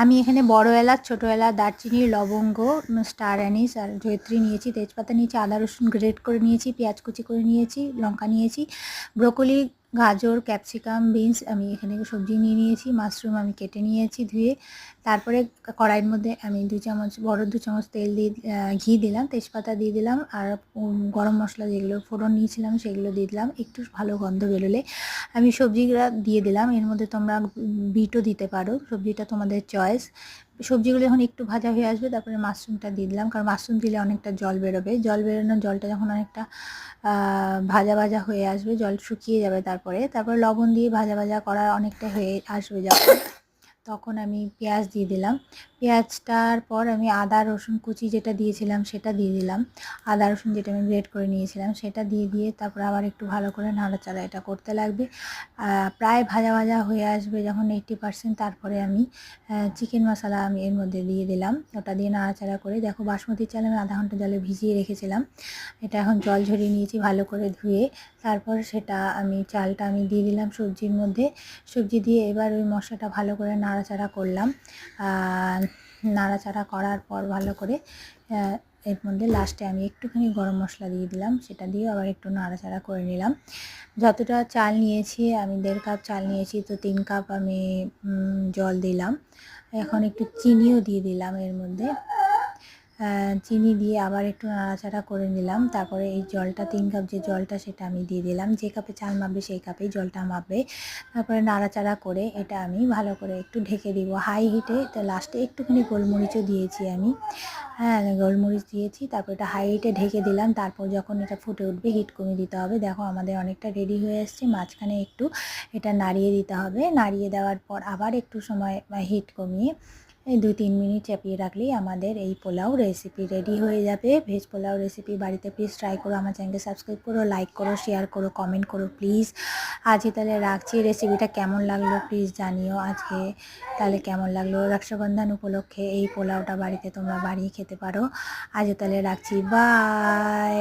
আমি এখানে বড় এলাচ, ছোটো এলাচ, দারচিনি, লবঙ্গ, স্টার অ্যানিস আর জয়িত্রী নিয়েছি, তেজপাতা নিয়েছি, আদা রসুন গ্রেট করে নিয়েছি, পেঁয়াজ কুচি করে নিয়েছি, লঙ্কা নিয়েছি, ব্রোকলি, গাজর, ক্যাপসিকাম, বিনস আমি এখানে সবজি নিয়ে নিয়েছি, মাশরুম আমি কেটে নিয়েছি ধুয়ে। তারপরে কড়াইয়ের মধ্যে আমি 2 চামচ বড় 2 চামচ তেল দিয়ে ঘি দিলাম, তেজপাতা দিয়ে দিলাম আর গরম মশলা যেগুলো ফোড়ন নিয়েছিলাম সেগুলো দিয়ে দিলাম। একটু ভালো গন্ধ বেরোলে আমি সবজিগুলো দিয়ে দিলাম। এর মধ্যে তোমরা বিটও দিতে পারো, সবজিটা তোমাদের চয়েস। সবজিগুলো যখন একটু ভাজা হয়ে আসবে তারপরে মাশরুমটা দিয়ে দিলাম, কারণ মাশরুম দিলে অনেকটা জল বেরোবে। জলটা যখন অনেকটা ভাজা ভাজা হয়ে আসবে, জল শুকিয়ে যাবে, তারপরে লবণ দিয়ে ভাজা ভাজা করা অনেকটা হয়ে আসবে যখন, তখন আমি পেঁয়াজ দিয়ে দিলাম। পেঁয়াজটার পর আমি আদা রসুন কুচি যেটা দিয়েছিলাম সেটা দিয়ে দিলাম, আদা রসুন যেটা আমি গ্রেট করে নিয়েছিলাম সেটা দিয়ে তারপর আবার একটু ভালো করে নাড়াচাড়া এটা করতে লাগবে। প্রায় ভাজা ভাজা হয়ে আসবে যখন 80%, তারপরে আমি চিকেন মশলা আমি এর মধ্যে দিয়ে দিলাম। ওটা দিয়ে নাড়াচাড়া করে, দেখো বাসমতি চাল আমি আধা ঘন্টা জলে ভিজিয়ে রেখেছিলাম, এটা এখন জল ঝরিয়ে নিয়েছি ভালো করে ধুয়ে। তারপর সেটা চালটা আমি দিয়ে দিলাম সবজির মধ্যে, সবজি দিয়ে এবার ওই মশলাটা ভালো করে নাড়াচাড়া করলাম। নাড়াচাড়া করার পর ভালো করে এর মধ্যে লাস্টে আমি একটুখানি গরম মশলা দিয়ে দিলাম, সেটা দিয়ে আবার একটু নাড়াচাড়া করে নিলাম। যতটা চাল নিয়েছি আমি 1.5 কাপ চাল নিয়েছি, তো 3 কাপ আমি জল দিলাম। এখন একটু চিনিও দিয়ে দিলাম এর মধ্যে, চিনি দিয়ে আবার একটু নাড়াচাড়া করে নিলাম। তারপরে এই জলটা 3 কাপ যে জলটা সেটা আমি দিয়ে দিলাম, যে কাপে চাল মাপবে সেই কাপেই জলটা মাপবে। তারপরে নাড়াচাড়া করে এটা আমি ভালো করে একটু ঢেকে দিব হাই হিটে। তো লাস্টে একটুখানি গোলমরিচও দিয়েছি আমি, গোলমরিচ দিয়েছি। তারপর এটা হাই হিটে ঢেকে দিলাম। তারপর যখন এটা ফুটে উঠবে হিট কমিয়ে দিতে হবে। দেখো আমাদের অনেকটা রেডি হয়ে এসছে, মাঝখানে একটু এটা নাড়িয়ে দিতে হবে। নাড়িয়ে দেওয়ার পর আবার একটু সময় হিট কমিয়ে এই 2-3 মিনিট চাপিয়ে রাখলেই আমাদের এই পোলাও রেসিপি রেডি হয়ে যাবে। ভেজ পোলাও রেসিপি বাড়িতে প্লিজ ট্রাই করো। আমার চ্যানেলকে সাবস্ক্রাইব করো, লাইক করো, শেয়ার করো, কমেন্ট করো প্লিজ। আজকে তাহলে রাখছি, রেসিপিটা কেমন লাগলো প্লিজ জানিও। আজকে তাহলে কেমন লাগলো, রক্ষাবন্ধন উপলক্ষে এই পোলাওটা বাড়িতে তোমরা বানিয়ে খেতে পারো। আজকে তাহলে রাখছি, বাই।